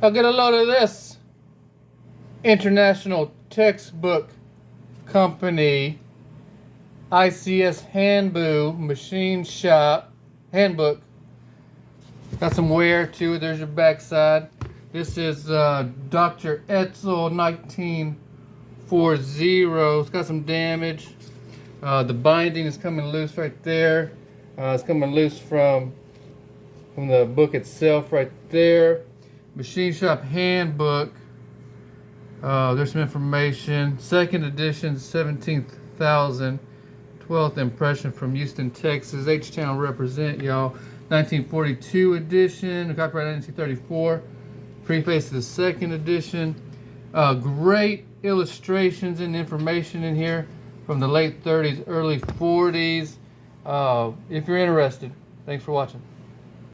I'll get a load of this. International Textbook Company ICS Handbook Machine Shop Handbook. Got some wear to it. There's your backside. This is Dr. Etzel 1940. It's got some damage. The binding is coming loose right there. It's coming loose from the book itself right there. Machine Shop Handbook. There's some information. Second edition, 17,000. 12th impression from Houston, Texas. H-Town represent, y'all. 1942 edition. Copyright 1934. Preface to the second edition. Great illustrations and information in here from the late 30s, early 40s. If you're interested, thanks for watching.